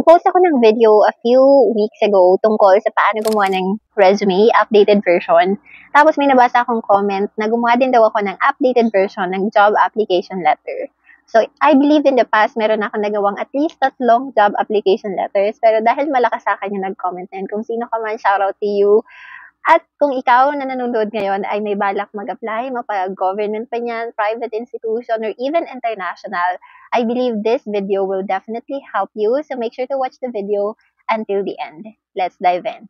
Nag-post ako ng video a few weeks ago tungkol sa paano gumawa ng resume, updated version. Tapos may nabasa akong comment na gumawa din daw ako ng updated version ng job application letter. So, I believe in the past, meron akong nagawang at least 3 job application letters. Pero dahil malakas sa akin yung nag-comment na yun, kung sino ka man, shoutout to you. At kung ikaw na nanonood ngayon ay may balak mag-apply, mapag-government pa niyan, private institution, or even international, I believe this video will definitely help you. So make sure to watch the video until the end. Let's dive in.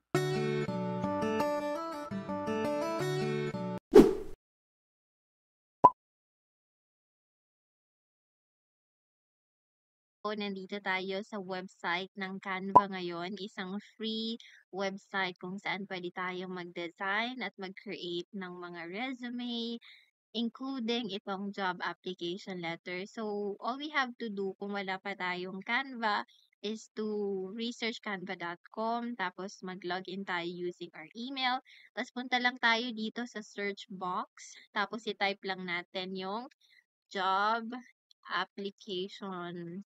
Nandito tayo sa website ng Canva ngayon, isang free website kung saan pwede tayong mag-design at mag-create ng mga resume, including itong job application letter. So, all we have to do kung wala pa tayong Canva is to research canva.com, tapos mag-login tayo using our email, tapos punta lang tayo dito sa search box, tapos i-type lang natin yung job application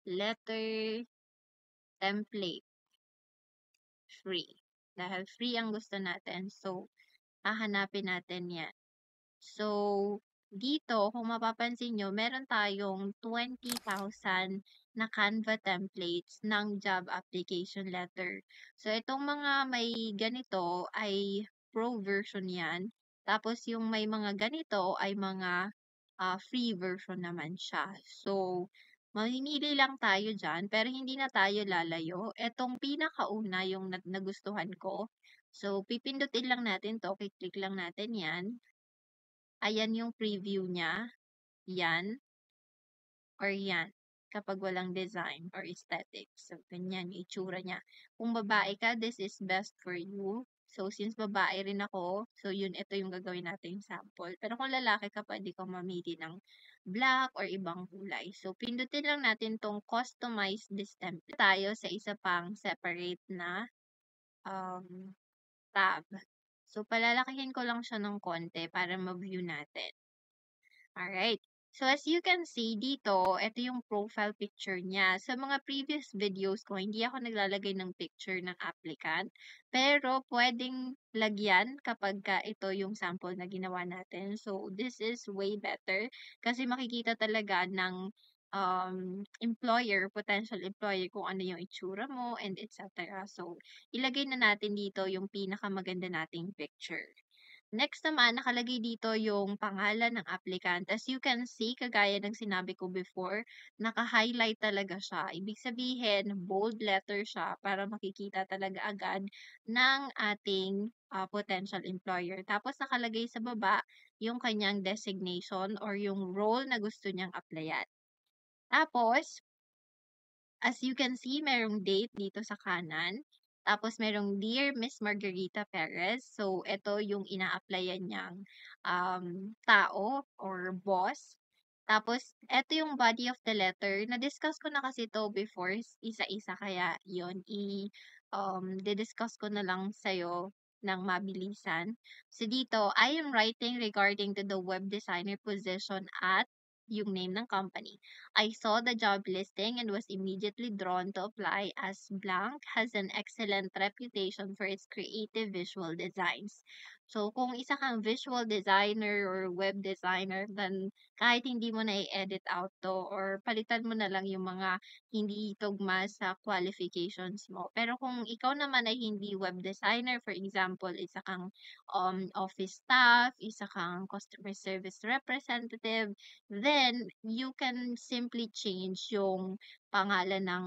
letter template free. Dahil free ang gusto natin, so hahanapin natin yan. So, dito, kung mapapansin nyo, meron tayong 20,000 na Canva templates ng job application letter. So, itong mga may ganito ay pro version yan. Tapos, yung may mga ganito ay mga free version naman siya. So, mamimili lang tayo dyan, pero hindi na tayo lalayo. Itong pinakauna yung nagustuhan ko. So, pipindutin lang natin to, click lang natin yan. Ayan yung preview niya. Yan. Or yan. Kapag walang design or aesthetics. So, ganyan yung itsura niya. Kung babae ka, this is best for you. So, since babae rin ako, so yun, ito yung gagawin natin sample. Pero kung lalaki ka, pwede kang mamili ng black or ibang kulay. So, pindutin lang natin tong customize this template. Tayo sa isa pang separate na tab. So, palalakihin ko lang siya ng konti para ma-view natin. Alright. So, as you can see dito, ito yung profile picture niya. Sa mga previous videos ko, hindi ako naglalagay ng picture ng applicant. Pero, pwedeng lagyan kapag ito yung sample na ginawa natin. So, this is way better kasi makikita talaga ng potential employer kung ano yung itsura mo and etc. So, ilagay na natin dito yung pinakamaganda nating picture. Next naman, nakalagay dito yung pangalan ng applicant. As you can see, kagaya ng sinabi ko before, naka-highlight talaga siya. Ibig sabihin, bold letter siya para makikita talaga agad ng ating potential employer. Tapos nakalagay sa baba yung kanyang designation or yung role na gusto niyang applyan. Tapos, as you can see, merong date dito sa kanan. Tapos, merong Dear Miss Margarita Perez. So, ito yung ina-applyan niyang tao or boss. Tapos, ito yung body of the letter. Na-discuss ko na kasi to before, isa-isa. Kaya, yun, di-discuss ko na lang sa'yo ng mabilisan. So, dito, I am writing regarding to the web designer position at yung name ng company. I saw the job listing and was immediately drawn to apply as blank has an excellent reputation for its creative visual designs. So, kung isa kang visual designer or web designer, then kahit hindi mo na i-edit out to or palitan mo na lang yung mga hindi tugma sa qualifications mo. Pero kung ikaw naman ay hindi web designer, for example, isa kang office staff, isa kang customer service representative, then you can simply change yung pangalan ng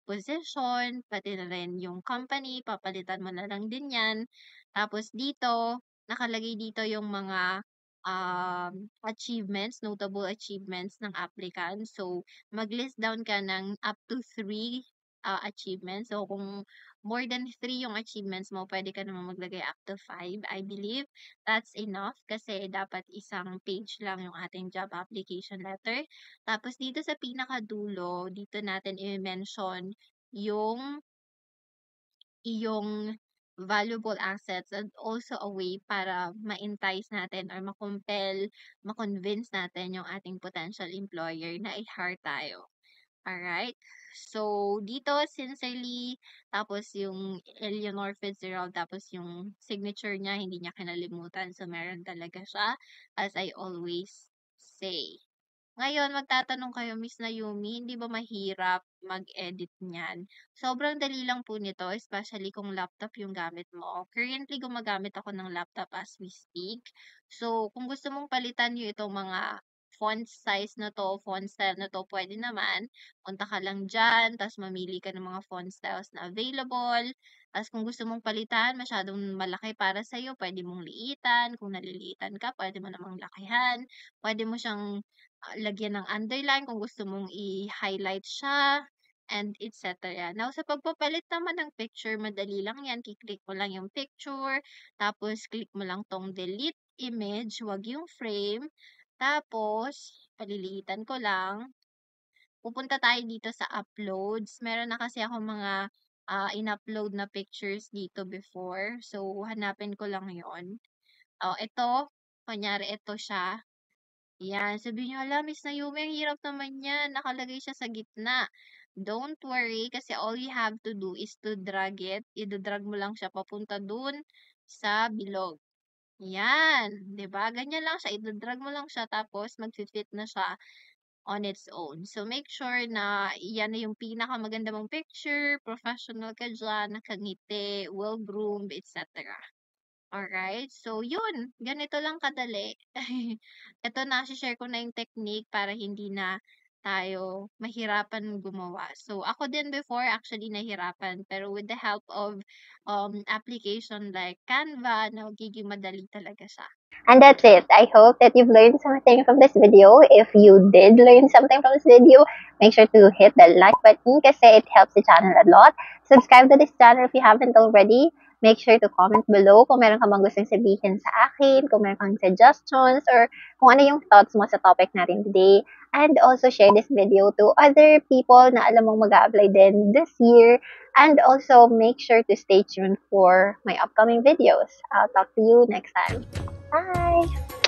position, pati na rin yung company, papalitan mo na lang din yan. Tapos dito, nakalagay dito yung mga achievements, notable achievements ng applicant. So, mag-list down ka ng up to 3 achievements. So, kung more than 3 yung achievements mo, pwede ka naman maglagay up to 5. I believe that's enough kasi dapat isang page lang yung ating job application letter. Tapos dito sa pinakadulo, dito natin i-mention yung iyong valuable assets and also a way para ma-entice natin or ma-compel, ma-convince natin yung ating potential employer na i-hire tayo. Alright? So, dito sincerely, tapos yung Eleanor Fitzgerald, tapos yung signature niya, hindi niya kinalimutan. So, meron talaga siya, as I always say. Ngayon, magtatanong kayo, Miss Naomi, hindi ba mahirap mag-edit niyan? Sobrang dali lang po nito, especially kung laptop yung gamit mo. Currently, gumagamit ako ng laptop as we speak. So, kung gusto mong palitan yung itong mga font size na to, font style na to, pwede naman. Punta ka lang dyan, tapos mamili ka ng mga font styles na available. Tapos kung gusto mong palitan, masyadong malaki para sa'yo, pwede mong liitan. Kung naliliitan ka, pwede mo namang lakihan. Pwede mo siyang lagyan ng underline kung gusto mong i-highlight siya, and et cetera. Now, sa pagpapalit naman ng picture, madali lang yan. Kiklik mo lang yung picture, tapos click mo lang tong delete image, wag yung frame. Tapos, paliliitan ko lang. Pupunta tayo dito sa uploads. Meron na kasi ako mga in-upload na pictures dito before. So, hanapin ko lang yon. Oh, ito, kunyari ito siya. Yan, sabihin niyo, "Hala, Miss Naomi, ang hirap naman yan, nakalagay siya sa gitna." Don't worry, kasi all you have to do is to drag it. Idadrag mo lang siya papunta dun sa bilog. Yan, 'di ba? Ganyan lang siya, idadrag mo lang siya tapos magfi-fit na siya on its own. So, make sure na yan na yung pinakamaganda mong picture, professional ka diyan, nakangiti, well-groomed, etc. Alright, so yun, ganito lang kadali. Ito share ko na yung technique para hindi na tayo mahirapan gumawa. So, ako din before actually nahirapan, pero with the help of application like Canva, nagiging madali talaga siya. And that's it. I hope that you've learned something from this video. If you did learn something from this video, make sure to hit the like button kasi it helps the channel a lot. Subscribe to this channel if you haven't already. Make sure to comment below kung meron ka bang gustong sabihin sa akin, kung meron kang suggestions, or kung ano yung thoughts mo sa topic natin today. And also share this video to other people na alam mong mag-a-apply din this year. And also make sure to stay tuned for my upcoming videos. I'll talk to you next time. Bye!